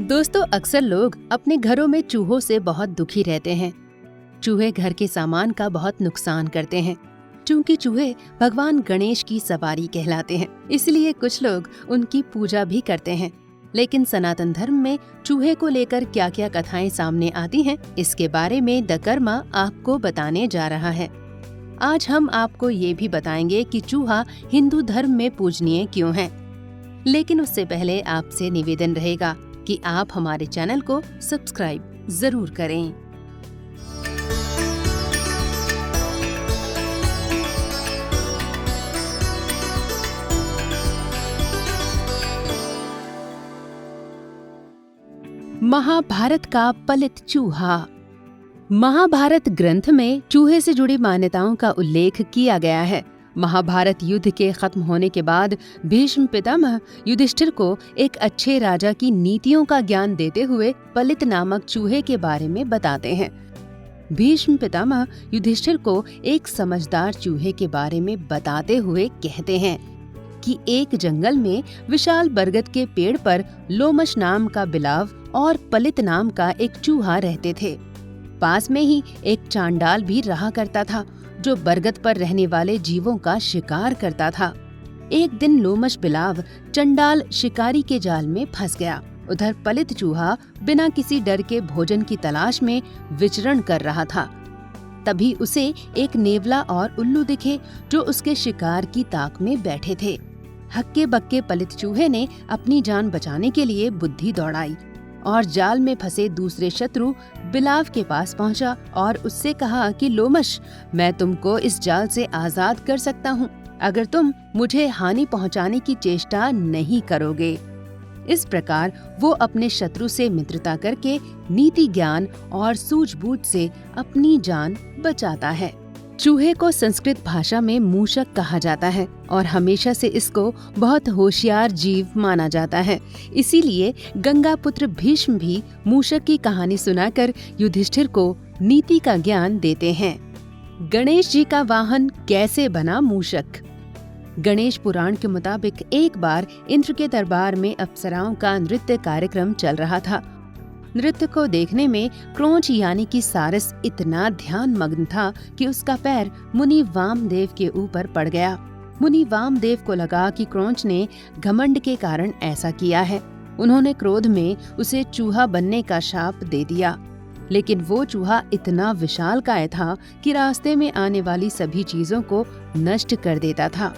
दोस्तों, अक्सर लोग अपने घरों में चूहों से बहुत दुखी रहते हैं। चूहे घर के सामान का बहुत नुकसान करते हैं। चूंकि चूहे भगवान गणेश की सवारी कहलाते हैं, इसलिए कुछ लोग उनकी पूजा भी करते हैं। लेकिन सनातन धर्म में चूहे को लेकर क्या क्या कथाएं सामने आती हैं, इसके बारे में द कर्मा आपको बताने जा रहा है। आज हम आपको ये भी बताएंगे कि चूहा हिंदू धर्म में पूजनीय क्यों है। लेकिन उससे पहले आपसे निवेदन रहेगा कि आप हमारे चैनल को सब्सक्राइब जरूर करें। महाभारत का पलित चूहा। महाभारत ग्रंथ में चूहे से जुड़ी मान्यताओं का उल्लेख किया गया है। महाभारत युद्ध के खत्म होने के बाद भीष्म पितामह युधिष्ठिर को एक अच्छे राजा की नीतियों का ज्ञान देते हुए पलित नामक चूहे के बारे में बताते हैं। भीष्म पितामह युधिष्ठिर को एक समझदार चूहे के बारे में बताते हुए कहते हैं कि एक जंगल में विशाल बरगद के पेड़ पर लोमश नाम का बिलाव और पलित नाम का एक चूहा रहते थे। पास में ही एक चांडाल भी रहा करता था, जो बरगद पर रहने वाले जीवों का शिकार करता था। एक दिन लोमश बिलाव चंडाल शिकारी के जाल में फंस गया। उधर पलित चूहा बिना किसी डर के भोजन की तलाश में विचरण कर रहा था। तभी उसे एक नेवला और उल्लू दिखे, जो उसके शिकार की ताक में बैठे थे। हक्के बक्के पलित चूहे ने अपनी जान बचाने के लिए बुद्धि दौड़ाई और जाल में फंसे दूसरे शत्रु बिलाव के पास पहुंचा और उससे कहा कि लोमश, मैं तुमको इस जाल से आजाद कर सकता हूं, अगर तुम मुझे हानि पहुंचाने की चेष्टा नहीं करोगे। इस प्रकार वो अपने शत्रु से मित्रता करके नीति ज्ञान और सूझबूझ से अपनी जान बचाता है। चूहे को संस्कृत भाषा में मूषक कहा जाता है और हमेशा से इसको बहुत होशियार जीव माना जाता है। इसीलिए गंगापुत्र भीष्म भी मूषक की कहानी सुनाकर युधिष्ठिर को नीति का ज्ञान देते हैं। गणेश जी का वाहन कैसे बना मूषक। गणेश पुराण के मुताबिक एक बार इंद्र के दरबार में अप्सराओं का नृत्य कार्यक्रम चल रहा था। नृत्य को देखने में क्रोंच यानी कि सारस इतना ध्यान मग्न था कि उसका पैर मुनि वामदेव के ऊपर पड़ गया। मुनि वामदेव को लगा कि क्रोंच ने घमंड के कारण ऐसा किया है। उन्होंने क्रोध में उसे चूहा बनने का शाप दे दिया। लेकिन वो चूहा इतना विशालकाय था कि रास्ते में आने वाली सभी चीजों को नष्ट कर देता था।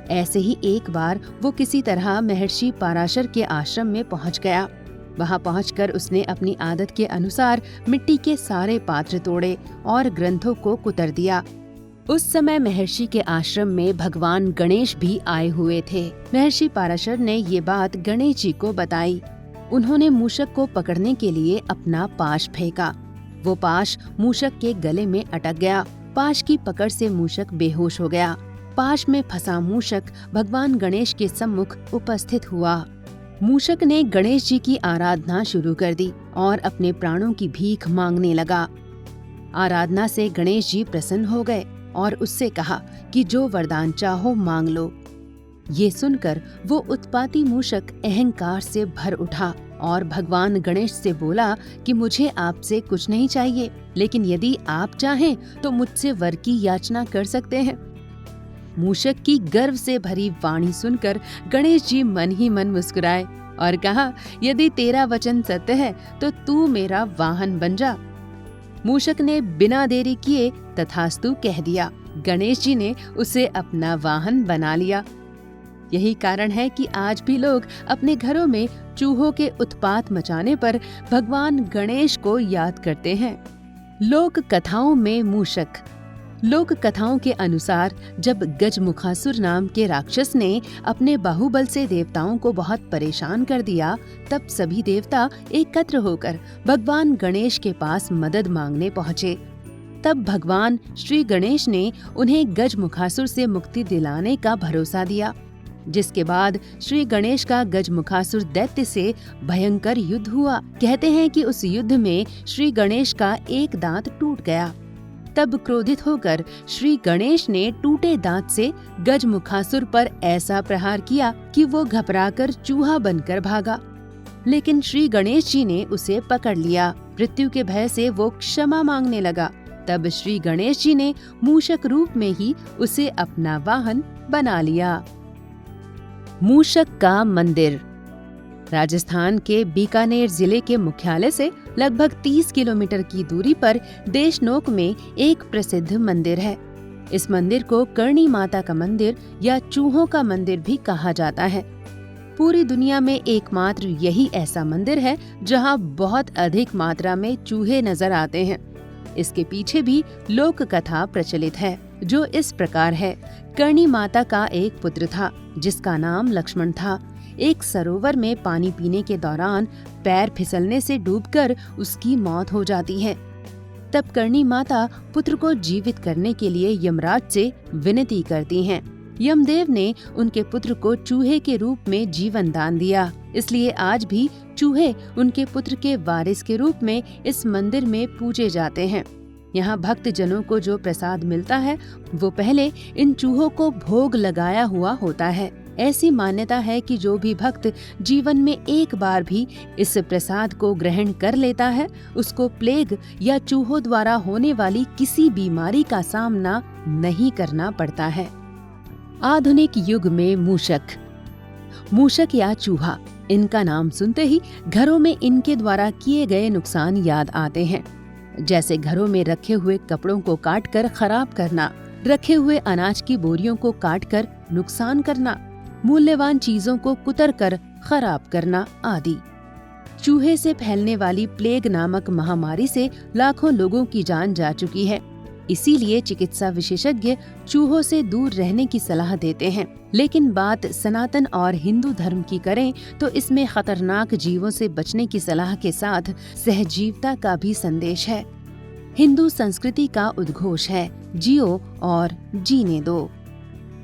ऐसे ही एक बार वो किसी तरह महर्षि पराशर के आश्रम में पहुंच गया। वहां पहुंचकर उसने अपनी आदत के अनुसार मिट्टी के सारे पात्र तोड़े और ग्रंथों को कुतर दिया। उस समय महर्षि के आश्रम में भगवान गणेश भी आए हुए थे। महर्षि पराशर ने ये बात गणेश जी को बताई। उन्होंने मूषक को पकड़ने के लिए अपना पाश फेंका। वो पाश मूषक के गले में अटक गया। पाश की पकड़ से मूषक बेहोश हो गया। पाश में फंसा मूषक भगवान गणेश के सम्मुख उपस्थित हुआ। मूषक ने गणेश जी की आराधना शुरू कर दी और अपने प्राणों की भीख मांगने लगा। आराधना से गणेश जी प्रसन्न हो गए और उससे कहा कि जो वरदान चाहो मांग लो। ये सुनकर वो उत्पाती मूषक अहंकार से भर उठा और भगवान गणेश से बोला कि मुझे आपसे कुछ नहीं चाहिए, लेकिन यदि आप चाहें तो मुझसे वर की याचना कर सकते हैं। मूषक की गर्व से भरी वाणी सुनकर गणेश जी मन ही मन मुस्कुराए और कहा, यदि तेरा वचन सत्य है तो तू मेरा वाहन बन जा। मूषक ने बिना देरी किए तथास्तु कह दिया। गणेश जी ने उसे अपना वाहन बना लिया। यही कारण है कि आज भी लोग अपने घरों में चूहों के उत्पात मचाने पर भगवान गणेश को याद करते हैं। लोक कथाओं में मूषक। लोक कथाओं के अनुसार जब गजमुखासुर नाम के राक्षस ने अपने बाहुबल से देवताओं को बहुत परेशान कर दिया, तब सभी देवता एकत्र होकर भगवान गणेश के पास मदद मांगने पहुँचे। तब भगवान श्री गणेश ने उन्हें गजमुखासुर से मुक्ति दिलाने का भरोसा दिया, जिसके बाद श्री गणेश का गजमुखासुर दैत्य से भयंकर युद्ध हुआ। कहते हैं कि उस युद्ध में श्री गणेश का एक दांत टूट गया। तब क्रोधित होकर श्री गणेश ने टूटे दांत से गजमुखासुर पर ऐसा प्रहार किया कि वो घबराकर चूहा बनकर भागा। लेकिन श्री गणेश जी ने उसे पकड़ लिया। मृत्यु के भय से वो क्षमा मांगने लगा। तब श्री गणेश जी ने मूषक रूप में ही उसे अपना वाहन बना लिया। मूषक का मंदिर राजस्थान के बीकानेर जिले के मुख्यालय से लगभग 30 किलोमीटर की दूरी पर देशनोक में एक प्रसिद्ध मंदिर है। इस मंदिर को करणी माता का मंदिर या चूहों का मंदिर भी कहा जाता है। पूरी दुनिया में एकमात्र यही ऐसा मंदिर है जहां बहुत अधिक मात्रा में चूहे नजर आते हैं। इसके पीछे भी लोक कथा प्रचलित है, जो इस प्रकार है। करणी माता का एक पुत्र था जिसका नाम लक्ष्मण था। एक सरोवर में पानी पीने के दौरान पैर फिसलने से डूबकर उसकी मौत हो जाती है। तब करणी माता पुत्र को जीवित करने के लिए यमराज से विनती करती हैं। यमदेव ने उनके पुत्र को चूहे के रूप में जीवन दान दिया, इसलिए आज भी चूहे उनके पुत्र के वारिस के रूप में इस मंदिर में पूजे जाते हैं। यहाँ भक्त जनों को जो प्रसाद मिलता है वो पहले इन चूहों को भोग लगाया हुआ होता है। ऐसी मान्यता है कि जो भी भक्त जीवन में एक बार भी इस प्रसाद को ग्रहण कर लेता है, उसको प्लेग या चूहों द्वारा होने वाली किसी बीमारी का सामना नहीं करना पड़ता है। आधुनिक युग में मूषक या चूहा, इनका नाम सुनते ही घरों में इनके द्वारा किए गए नुकसान याद आते हैं, जैसे घरों में रखे हुए कपड़ों को काटकर खराब करना, रखे हुए अनाज की बोरियों को काटकर नुकसान करना, मूल्यवान चीजों को कुतर कर खराब करना आदि। चूहे से फैलने वाली प्लेग नामक महामारी से लाखों लोगों की जान जा चुकी है। इसीलिए चिकित्सा विशेषज्ञ चूहों से दूर रहने की सलाह देते हैं। लेकिन बात सनातन और हिंदू धर्म की करें तो इसमें खतरनाक जीवों से बचने की सलाह के साथ सहजीवता का भी संदेश है। हिंदू संस्कृति का उद्घोष है, जियो और जीने दो।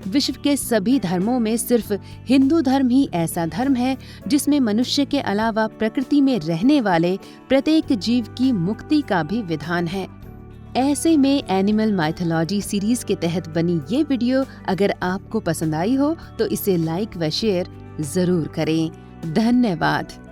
विश्व के सभी धर्मों में सिर्फ हिंदू धर्म ही ऐसा धर्म है जिसमें मनुष्य के अलावा प्रकृति में रहने वाले प्रत्येक जीव की मुक्ति का भी विधान है। ऐसे में एनिमल माइथोलॉजी सीरीज के तहत बनी ये वीडियो अगर आपको पसंद आई हो तो इसे लाइक व शेयर जरूर करें। धन्यवाद।